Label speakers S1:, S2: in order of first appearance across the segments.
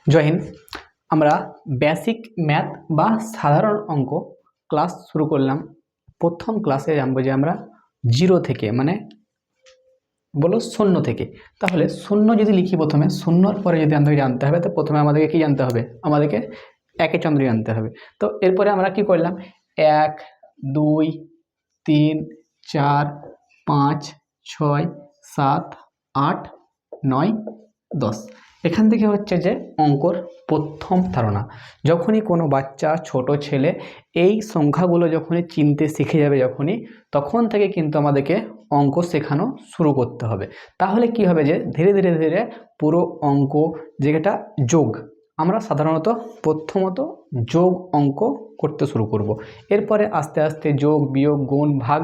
S1: জয় হিন্দ। আমরা basic math বা সাধারণ অঙ্ক ক্লাস শুরু করলাম। প্রথম ক্লাসে জানবো যে আমরা জিরো থেকে মানে বলো শূন্য থেকে। তাহলে শূন্য যদি লিখি, প্রথমে শূন্যর পরে যদি আমাদেরকে জানতে হবে, তো প্রথমে আমাদেরকে কি জানতে হবে? আমাদেরকে একে চন্দ্র জানতে হবে। তো এরপরে আমরা কি করলাম? 1 2 3 4 5 6 7 8 9 10। এখান থেকে হচ্ছে যে অঙ্কর প্রথম ধারণা। যখনই কোনো বাচ্চা, ছোট ছেলে এই সংখ্যাগুলো যখনই চিনতে শিখে যাবে, তখন থেকে কিন্তু আমাদেরকে অঙ্ক শেখানো শুরু করতে হবে। তাহলে কি হবে যে ধীরে ধীরে ধীরে পুরো অঙ্ক, যেটা যোগ, আমরা সাধারণত প্রথমত যোগ অঙ্ক করতে শুরু করব। এরপরে আস্তে আস্তে যোগ, বিয়োগ, গুণ, ভাগ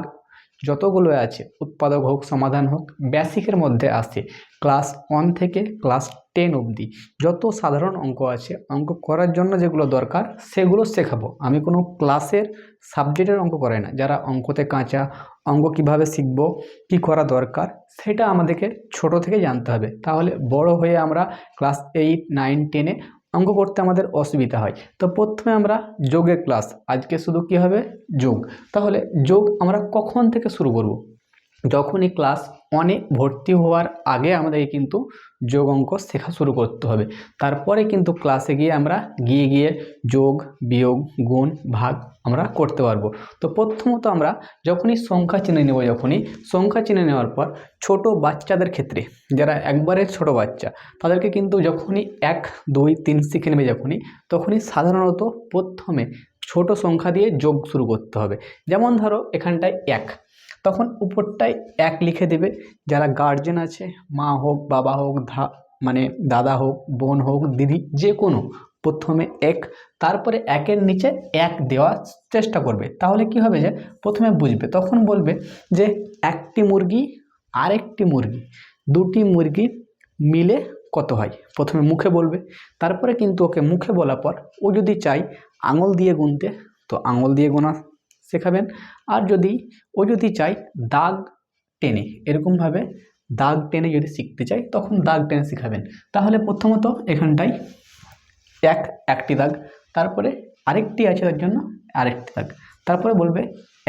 S1: যতগুলো আছে, উৎপাদক হোক, সমাধান হোক, বেসিকের মধ্যে আসে। ক্লাস 1 থেকে ক্লাস 10 অবধি যত সাধারণ অঙ্ক আছে, অঙ্ক করার জন্য যেগুলো দরকার সেগুলো শেখাবো। আমি কোনো ক্লাসের সাবজেক্টের অঙ্ক করাই না। যারা অঙ্কতে কাঁচা, অঙ্ক কিভাবে শিখব, কি করা দরকার, সেটা আমাদেরকে ছোট থেকে জানতে হবে। তাহলে বড় হয়ে আমরা ক্লাস 8 9 10-এ অঙ্ক করতে আমাদের অসুবিধা হয়। তো প্রথমে আমরা যোগের ক্লাস, আজকে শুধু কি হবে? যোগ। তাহলে যোগ আমরা কখন থেকে শুরু করব? যখনই ক্লাস 1-এ ভর্তি হওয়ার আগে আমাদেরকে কিন্তু যোগ অঙ্ক শেখা শুরু করতে হবে। তারপরে কিন্তু ক্লাসে গিয়ে আমরা গিয়ে যোগ, বিয়োগ, গুণ, ভাগ আমরা করতে পারবো। তো প্রথমত আমরা যখনই সংখ্যা চিনে নেব, সংখ্যা চিনে নেওয়ার পর ছোট বাচ্চাদের ক্ষেত্রে, যারা একবারে ছোট বাচ্চা, তাদেরকে কিন্তু যখনই 1 2 3 শিখে নেবে, তখনই সাধারণত প্রথমে ছোট সংখ্যা দিয়ে যোগ শুরু করতে হবে। যেমন ধরো এখানটায় 1, তখন উপরটায় 1 লিখে দেবে। যারা গার্জেন আছে, মা হোক, বাবা হোক, মানে দাদা হোক, বোন হোক, দিদি, যে কোনো, প্রথমে 1, তারপরে 1-এর নিচে 1 দেওয়ার চেষ্টা করবে। তাহলে কি হবে যে প্রথমে বুঝবে, তখন বলবে যে একটি মুরগি আরেকটি মুরগি, দুটি মুরগি মিলে কত হয়, প্রথমে মুখে বলবে। তারপরে কিন্তু ওকে মুখে বলার পর ও যদি চায় আঙুল দিয়ে গুনতে, তো আঙুল দিয়ে গোনা শেখাবেন। আর ও যদি চায় দাগ টেনে, এরকমভাবে দাগ টেনে যদি শিখতে চায়, তখন দাগ টেনে শেখাবেন। তাহলে প্রথমত এখানটায় একটি দাগ, তারপরে আরেকটি আছে তার জন্য আরেকটি দাগ, তারপরে বলবে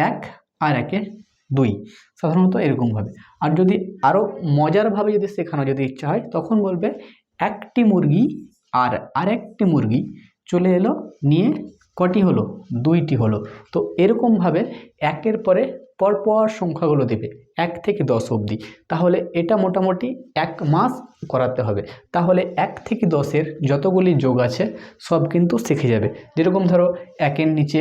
S1: 1 আর 1-এ 2, সাধারণত এরকমভাবে। আর যদি আরও মজারভাবে যদি শেখানো যদি ইচ্ছা হয়, তখন বলবে একটি মুরগি আর আরেকটি মুরগি চলে এলো, নিয়ে কটি হলো? 2টি হলো। তো এরকমভাবে একের পরে পরপর সংখ্যাগুলো দেবে 1 থেকে 10 অবধি। তাহলে এটা মোটামুটি 1 মাস করাতে হবে। তাহলে 1 থেকে 10-এর যতগুলি যোগ আছে সব কিন্তু শিখে যাবে। যেরকম ধরো 1-এর নিচে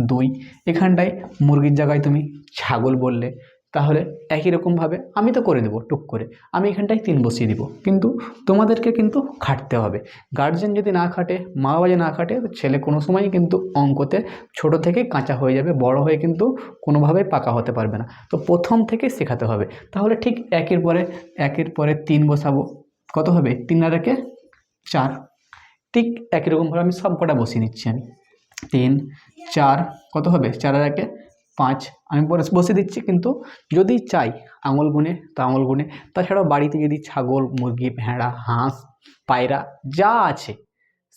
S1: 2, এখানটায় মুরগির জায়গায় তুমি ছাগল বললে, তাহলে একই রকমভাবে আমি তো করে দেবো টুক করে, আমি এখানটায় 3 বসিয়ে দিব। কিন্তু তোমাদেরকে কিন্তু খাটতে হবে। গার্জেন যদি না খাটে, মা বাবা যদি না খাটে, তো ছেলে কোনো সময়ই কিন্তু অঙ্কতে ছোট থেকে কাঁচা হয়ে যাবে, বড় হয়ে কিন্তু কোনোভাবেই পাকা হতে পারবে না। তো প্রথম থেকে শেখাতে হবে। তাহলে ঠিক একের পরে 3 বসাবো, কত হবে? 3 আর 1-এ 4। ঠিক একই রকমভাবে আমি সব কটা বসিয়ে নিচ্ছি। আমি 3 4, কত হবে? 4 আর 1-এ 5 আমি বসিয়ে দিচ্ছি। কিন্তু যদি চাই আঙুল গুনে, তো আঙুল গুনে। তাছাড়াও বাড়িতে যদি ছাগল, মুরগি, ভেড়া, হাঁস, পায়রা যা আছে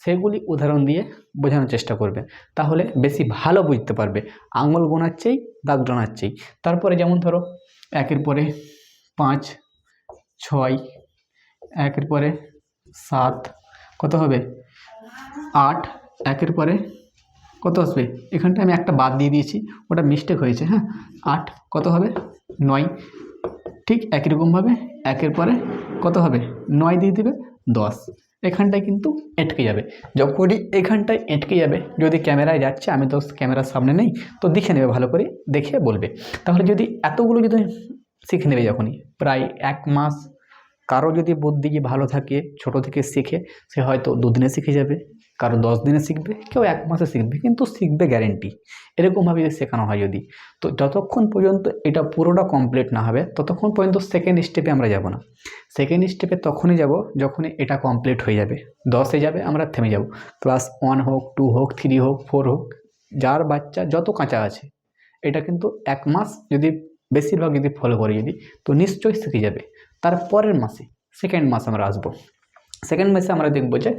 S1: সেগুলি উদাহরণ দিয়ে বোঝানোর চেষ্টা করবে, তাহলে বেশি ভালো বুঝতে পারবে আঙুল গোনার চেয়ে দাগ টানার চেয়ে। তারপরে যেমন ধরো 1-এর পরে 5 6, 1-এর পরে 7, কত হবে? 8, 1-এর পরে কত আসবে? এখানটা আমি একটা বাদ দিয়ে দিয়েছি, ওটা মিস্টেক হয়েছে। হ্যাঁ, 8, কত হবে? 9। ঠিক একই রকমভাবে 1-এর পরে কত হবে? 9 দিয়ে দেবে, 10। এখানটায় কিন্তু আটকে যাবে। যখনই এখানটায় আটকে যাবে, যদি ক্যামেরায় যাচ্ছে, আমি তো ক্যামেরার সামনে নেই, তো দেখে নেবে, ভালো করে দেখে বলবে। তাহলে যদি এতগুলো যদি শিখে নেবে যখনই, প্রায় 1 মাস। কারো যদি বুদ্ধি ভালো থাকে, ছোট থেকে শিখে, সে হয়তো 2 দিনে শিখে যাবে, কারো 10 দিনে শিখবে, কেউ 1 মাসে শিখবে, কিন্তু শিখবে গ্যারেন্টি। এরকমভাবে যদি শেখানো হয় যদি, তো যতক্ষণ পর্যন্ত এটা পুরোটা কমপ্লিট না হবে, ততক্ষণ পর্যন্ত সেকেন্ড স্টেপে আমরা যাব না। সেকেন্ড স্টেপে তখনই যাব যখনই এটা কমপ্লিট হয়ে যাবে, 10-এ যাবে, আমরা থেমে যাব। ক্লাস 1 হোক, 2 হোক, 3 হোক, 4 হোক, যার বাচ্চা যত কাঁচা আছে, এটা কিন্তু 1 মাস যদি বেশিরভাগ যদি ফলো করে যদি, তো নিশ্চয়ই শিখে যাবে। তারপরের মাসে, সেকেন্ড মাস আমরা আসবো। সেকেন্ড মেসে আমরা দেখব যে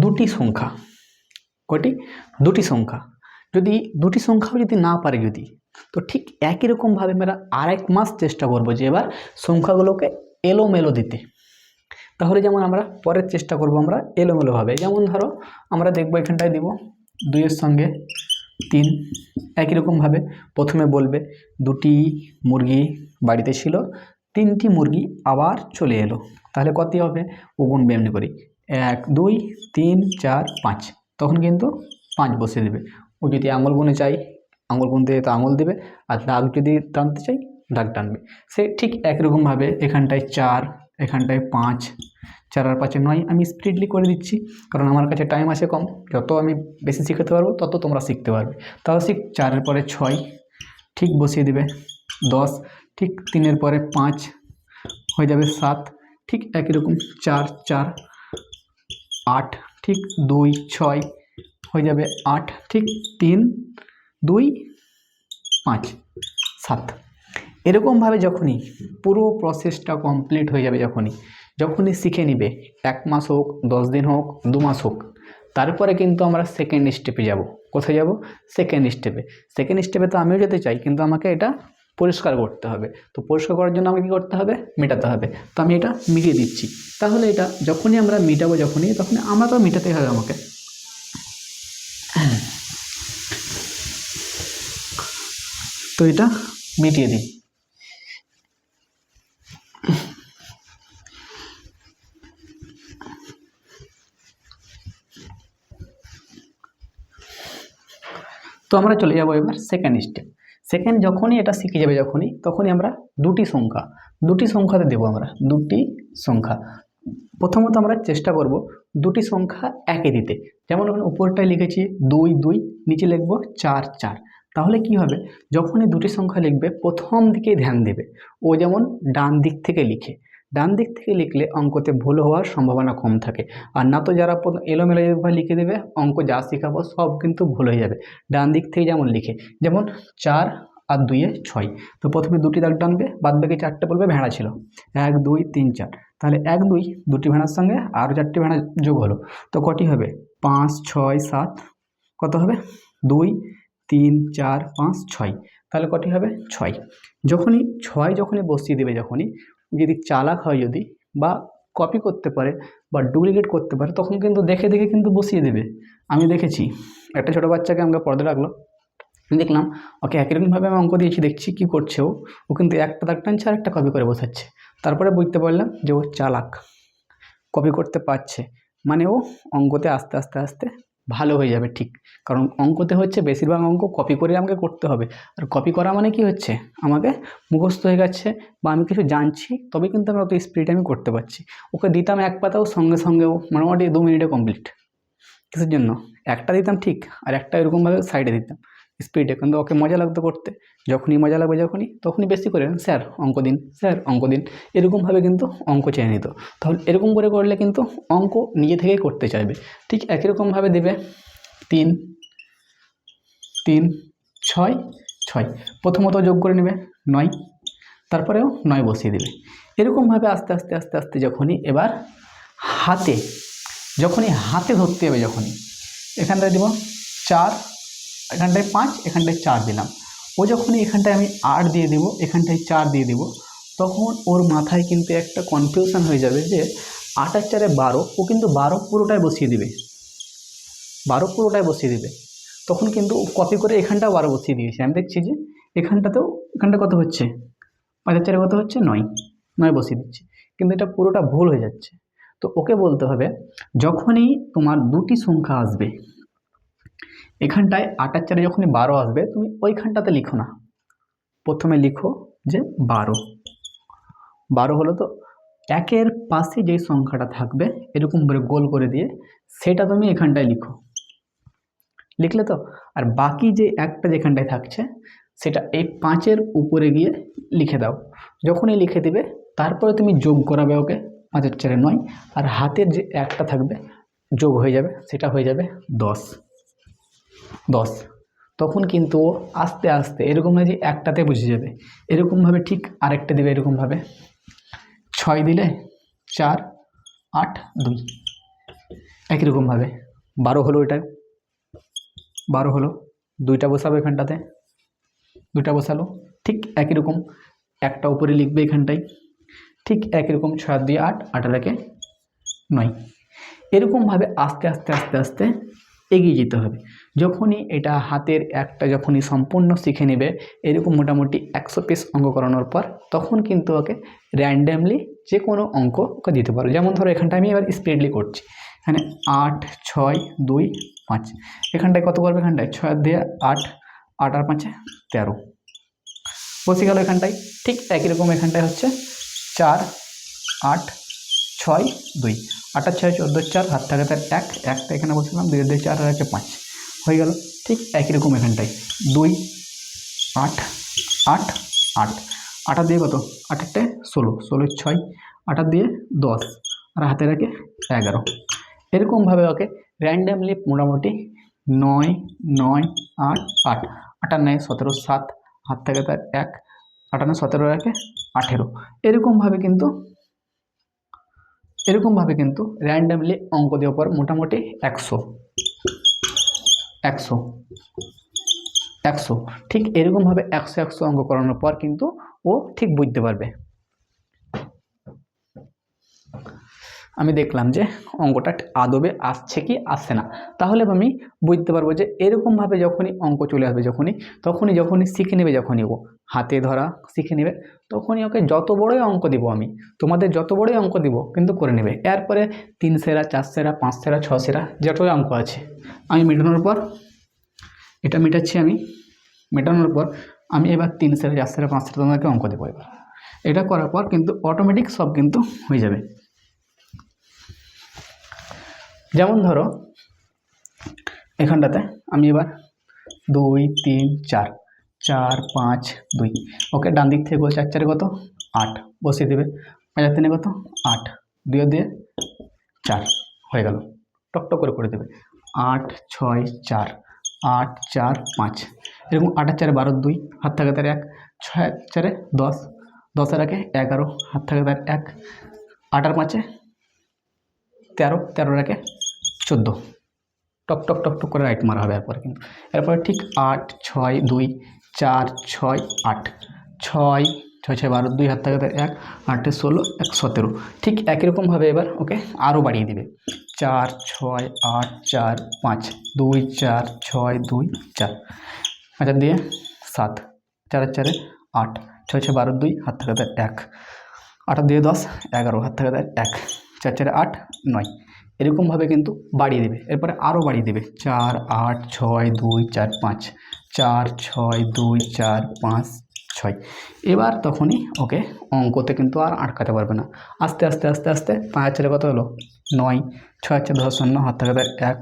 S1: দুটি সংখ্যা, কয়টি? দুটি সংখ্যা। যদি দুটি সংখ্যাও যদি না পারে যদি, তো ঠিক একই রকমভাবে আমরা আরেক মাস চেষ্টা করব যে এবার সংখ্যাগুলোকে এলোমেলো দিতে। তাহলে যেমন আমরা পরের চেষ্টা করব আমরা এলোমেলোভাবে, যেমন ধরো আমরা দেখব এখানটায় দিব 2 এর সঙ্গে 3, একই রকমভাবে প্রথমে বলবে দুটি মুরগি বাড়িতে ছিল, 3টি মুরগি আবার চলে এলো, তাহলে কত হবে? ও গুনবে এমনি করি 1 2 3 4 5, তখন কিন্তু 5 বসিয়ে দেবে। ও যদি আঙুল গুনে চাই আঙুল গুনতে তো আঙুল দেবে, আর দাগ যদি টানতে চাই দাগ টানবে। সে ঠিক একরকমভাবে এখানটায় 4, এখানটায় 5, 4 আর 5 9। আমি স্পিডলি করে দিচ্ছি কারণ আমার কাছে টাইম আছে কম, যত আমি বেশি শিখাতে পারবো তত তোমরা শিখতে পারবে। তাও শিখ 4-এর পরে 6 ঠিক বসিয়ে দেবে, 10 ঠিক 3-এর পরে 5 হয়ে যাবে 7, ঠিক একই রকম 4 4 8 ঠিক 2 6 হয়ে যাবে 8, ঠিক 3 2 5 7। এরকমভাবে যখনই পুরো প্রসেসটা কমপ্লিট হয়ে যাবে, যখনই শিখে নিবে, 1 মাস হোক 10 দিন হোক 2 মাস হোক, তারপরে কিন্তু আমরা সেকেন্ড স্টেপে যাব। কোথায় যাব? সেকেন্ড স্টেপে। সেকেন্ড স্টেপে তো আমিও যেতে চাই, কিন্তু আমাকে এটা পরিষ্কার করতে হবে। তো পরিষ্কার করার জন্য আমাকে কী করতে হবে? মেটাতে হবে। তো আমি এটা মিটিয়ে দিচ্ছি। তাহলে এটা যখনই আমরা মেটাবো, তখনই আমরা তো মেটাতেই হবে আমাকে। তো এটা মিটিয়ে দিই। তো আমরা চলে যাব এবার সেকেন্ড স্টেপ। সেকেন্ড যখনই এটা শিখে যাবে, তখনই আমরা দুটি সংখ্যাতে দেবো। আমরা দুটি সংখ্যা প্রথমত আমরা চেষ্টা করব দুটি সংখ্যা একে দিতে। যেমন ওখানে উপরটায় লিখেছি 2 2, নিচে লিখব 4 4। তাহলে কি হবে? যখনই দুটি সংখ্যা লিখবে প্রথম দিকে ধ্যান দেবে। ও যেমন ডান দিক থেকে লিখলে অঙ্কতে ভুল হওয়ার সম্ভাবনা কম থাকে। আর না তো যারা এলোমেলোভাবে লিখে দেবে, অঙ্ক যা শেখাবো সব কিন্তু ভুল হয়ে যাবে। ডান দিক থেকে যেমন লিখে, যেমন 4 আর 2 এ 6, তো প্রথমে দুটি দাগ টানবে, বাদ বাকি 4টে বলবে ভেড়া ছিল, 1 2 3 4। তাহলে 1 2 দুটি ভেড়ার সঙ্গে আরও 4টি ভেড়া যোগ হলো, তো কটি হবে? 5 6 7, কত হবে? 2 3 4 5 6, তাহলে কটি হবে? 6। যখনই বসিয়ে দেবে, যদি চালাক হয়, বা কপি করতে পারে বা ডুপ্লিকেট করতে পারে, তখন কিন্তু দেখে কিন্তু বসিয়ে দেবে। আমি দেখেছি একটা ছোটো বাচ্চাকে আমাকে পড়তে রাখলো, দেখলাম ওকে একই রকমভাবে আমি অঙ্ক দিয়েছি, দেখছি কী করছে ও কিন্তু একটা দাগ টানছে আর একটা কপি করে বসাচ্ছে। তারপরে বুঝতে পারলাম যে ও চালাক, কপি করতে পারছে, মানে ও অঙ্কতে আস্তে আস্তে আস্তে ভালো হয়ে যাবে। ঠিক, কারণ অঙ্কতে হচ্ছে বেশিরভাগ অঙ্ক কপি করে আমাকে করতে হবে। আর কপি করা মানে কি হচ্ছে? আমাকে মুখস্থ হয়ে গেছে বা আমি কিছু জানছি, তবে কিন্তু আমি অত স্পিডে আমি করতে পারছি। ওকে দিতাম এক পাতাও, সঙ্গে সঙ্গেও মোটামুটি 2 মিনিটে কমপ্লিট। কিসের জন্য? একটা দিতাম ঠিক, আর একটা এরকমভাবে সাইডে দিতাম স্পিডে, কিন্তু ওকে মজা লাগতো করতে। যখনই মজা লাগবে তখনই বেশি করে স্যার অঙ্ক দিন, স্যার অঙ্ক দিন, এরকমভাবে কিন্তু অঙ্ক চেয়ে নিত। তাহলে এরকম করে করলে কিন্তু অঙ্ক নিজে থেকেই করতে চাইবে। ঠিক একই রকমভাবে দেবে 3 3 6 6, প্রথমত যোগ করে নেবে 9, তারপরেও 9 বসিয়ে দেবে। এরকমভাবে আস্তে আস্তে আস্তে আস্তে এবার হাতে ধরতে হবে, এখানটায় দিব 4, এখানটায় 5, এখানটায় 4 দিলাম। ও যখনই এখানটায় আমি 8 দিয়ে দেবো, এখানটায় 4 দিয়ে দেবো, তখন ওর মাথায় কিন্তু একটা কনফিউশন হয়ে যাবে যে 8 আর 4 12, ও কিন্তু 12 পুরোটাই বসিয়ে দেবে, তখন কিন্তু কপি করে এখানটাও 12 বসিয়ে দিয়েছে। আমি দেখছি যে এখানটা কত হচ্ছে? 5 আর 4 কত হচ্ছে? 9 বসিয়ে দিচ্ছি, কিন্তু এটা পুরোটা ভুল হয়ে যাচ্ছে। তো ওকে বলতে হবে, যখনই তোমার দুটি সংখ্যা আসবে, এখানটায় 8 আর 4 যখনই 12 আসবে, তুমি ওইখানটাতে লিখো না, প্রথমে লিখো যে 12 হলো। তো একের পাশে যে সংখ্যাটা থাকবে এরকম করে গোল করে দিয়ে, সেটা তুমি এখানটায় লিখলে তো, আর বাকি যে একটা যেখানটায় থাকছে সেটা এই 5-এর উপরে গিয়ে লিখে দাও। যখনই লিখে দিবে, তারপরে তুমি যোগ করাবে ওকে, 5 আর 4 9, আর হাতের যে একটা থাকবে যোগ হয়ে যাবে, সেটা হয়ে যাবে 10। তখন কিন্তু আস্তে আস্তে এরকম নয় যে একটাতে বুঝে যাবে, এরকমভাবে ঠিক আরেকটা দেবে, এরকমভাবে 6 দিলে 4 8 2, একই রকমভাবে 12 হলো, এটা 12 হলো, 2টা বসাবো এখানটাতে, 2টা বসালো, ঠিক একই রকম একটা উপরে লিখবে এখানটায়, ঠিক একই রকম 6 আর 2 8, 8 আর 1 9। এরকমভাবে আস্তে আস্তে আস্তে আস্তে এগিয়ে যেতে হবে। যখনই এটা হাতের একটা যখনই সম্পূর্ণ শিখে নেবে, এরকম মোটামুটি 100 পিস অঙ্ক করানোর পর, তখন কিন্তু ওকে র্যান্ডামলি যে কোনো অঙ্ক ওকে দিতে পারো। যেমন ধরো এখানটা আমি এবার স্পিডলি করছি, এখানে 8 6 2 5, এখানটায় কত করবে, এখানটায় 6 আর 2 8, 8 আর 5 13 বসে গেল এখানটায়। ঠিক একই রকম এখানটায় হচ্ছে 4 8 6 2, 8 আর 6 14, 4 হাত থাকে তার 1, 1টা এখানে বসলাম, 2 2 4 আর 1 5 হয়ে গেল। ঠিক একই রকম এখানটায় 2 8 8 8, 8 দিয়ে কত, 8 একটা 16, 16 6, 8 দিয়ে 10 আর হাতে রাখে 11। এরকমভাবে ওকে র্যান্ডামলি মোটামুটি 9 9 8 8, 8 আর 9 17 7, হাত থাকে তার 1, 8 আর 9 17 রাখে 18। এরকমভাবে কিন্তু র্যান্ডামলি অঙ্ক দেওয়ার পর মোটামুটি 100 100 100, ঠিক এরকমভাবে 100 100 অঙ্ক করানোর পর কিন্তু ও ঠিক বুঝতে পারবে। আমি দেখলাম যে অঙ্কটা আদবে আসছে কি আসছে না, তাহলে আমি বুঝতে পারবো যে এরকমভাবে যখনই অঙ্ক চলে আসবে, যখনই শিখে নেবে, যখনই ও হাতে ধরা শিখে নেবে, তখনই ওকে যত বড়ই অঙ্ক দিব, আমি তোমাদের যত বড়ই অঙ্ক দিব কিন্তু করে নেবে। এরপরে 3 সেরা 4 সেরা 5 সেরা 6 সেরা যতই অঙ্ক আছে আমি মেটানোর পর, এটা মেটাচ্ছি আমি, মেটানোর পর আমি এবার 3 সেরা 4 সেরা 5 সেরা তোমাদেরকে অঙ্ক দেবো। এবার এটা করার পর কিন্তু অটোমেটিক সব কিন্তু হয়ে যাবে। যেমন ধরো এখানটাতে আমি এবার 2 3 4 4 5 2, ওকে ডান দিক থেকে বল 4 4 কত 8 বসিয়ে দেবে, 5 আর 3 কত 8, 2 দিয়ে 4 হয়ে গেল, টকটক করে দেবে 8 6 4 8 4 5, এরকম 8 আর 4 12 2, হাত থাকে তার 1, 6 আর 4 10, 10 আর 1 11, হাত থাকে তার 1, 8 আর 5 13, 13 আর 1 14, টক টক টক টক করে রাইট মারা হবে। এরপরে ঠিক 8 6 2 4 6 8, 6 6 6 12 2, হাত থাকে তার 1, 8 16 1 17, ঠিক একই রকমভাবে এবার ওকে আরও বাড়িয়ে দিবে 4 6 8 4 5 2 4 6 2 4, 5 দিয়ে 7, 4 আর 4 8, 6 6 12 2, হাত থাকে তার 1, 8 দিয়ে 10 11, হাত থাকে তার 1, 4 4 8 9, এরকমভাবে কিন্তু বাড়িয়ে দেবে। এরপরে আরও বাড়িয়ে দেবে 4 8 6 2 4 5, 4 6 2 4 5 6। এবার তখনই ওকে অঙ্কতে কিন্তু আর আটকাতে পারবে না। আস্তে আস্তে আস্তে আস্তে 5 4 কত হলো 9, 6 4 10 0, হাত থাকে তার 1,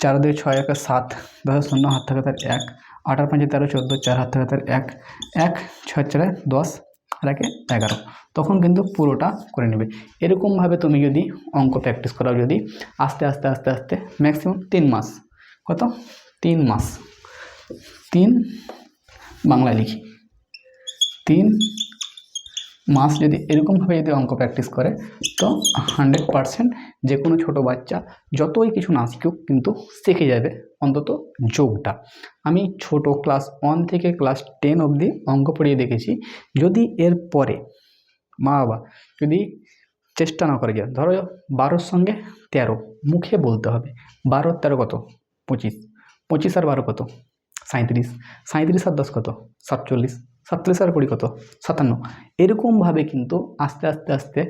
S1: 4 2 6 1 7, 10 0, হাত থাকে তার 1, 8 আর 5 13 14, 4 হাত থাকে তার 1, 1 6 4 10 আর 1 11, তখন কিন্তু পুরোটা করে নেবে। এরকমভাবে তুমি যদি অঙ্ক প্র্যাকটিস করাও, যদি আস্তে আস্তে আস্তে আস্তে ম্যাক্সিমাম 3 মাস, কত 3 মাস, 3 বাংলায় লিখি 3 মাস যদি এরকমভাবে যদি অঙ্ক প্র্যাকটিস করে, তো 100% যে কোনো ছোটো বাচ্চা যতই কিছু না শিখুক কিন্তু শিখে যাবে অন্তত যোগটা। আমি ছোট ক্লাস 1 থেকে ক্লাস 10 অবধি অঙ্ক পড়িয়ে দেখেছি। যদি এর পরে মা বাবা যদি চেষ্টা না করে, যায় ধরো 12 সঙ্গে 13 মুখে বলতে হবে, 12 13 কত 25, 25 আর 12 কত 37, 37 আর 10 কত 47, 47 আর 20 কত 57, এরকমভাবে কিন্তু আস্তে আস্তে আস্তে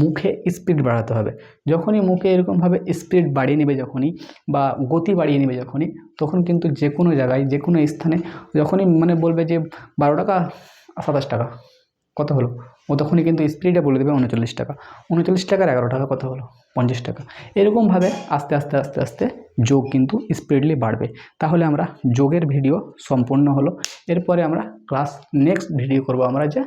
S1: মুখে স্পিড বাড়াতে হবে। যখনই মুখে এরকমভাবে স্পিড বাড়িয়ে নেবে, যখনই বা গতি বাড়িয়ে নেবে যখনই, তখন কিন্তু যে কোনো জায়গায় যে কোনো স্থানে যখনই মানে বলবে যে 12 টাকা 27 টাকা কত হলো, ও তখনই কিন্তু স্পিডে বলে দেবে 39 টাকা, 39 টাকার 11 টাকা কত হলো 50 টাকা। এরকমভাবে আস্তে আস্তে আস্তে আস্তে যোগ কিন্তু স্পিডলি বাড়বে। তাহলে আমরা যোগের ভিডিও সম্পূর্ণ হলো। এরপরে আমরা নেক্সট ভিডিও করব আমরা যে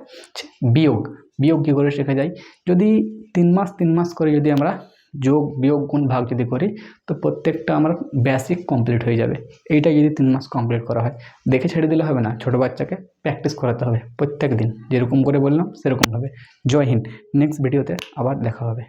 S1: বিয়োগ কী করে শেখা যায়। যদি 3 মাস করে যদি আমরা যোগ বিয়োগ গুণ ভাগ যদি করি, তো প্রত্যেকটা আমার বেসিক কমপ্লিট হয়ে যাবে। এইটা যদি 3 মাস কমপ্লিট করা হয়, দেখে ছেড়ে দিলে হবে না, ছোটো বাচ্চাকে প্র্যাকটিস করাতে হবে প্রত্যেক দিন, যেরকম করে বললাম সেরকমভাবে। জয় হিন্দ। নেক্সট ভিডিওতে আবার দেখা হবে।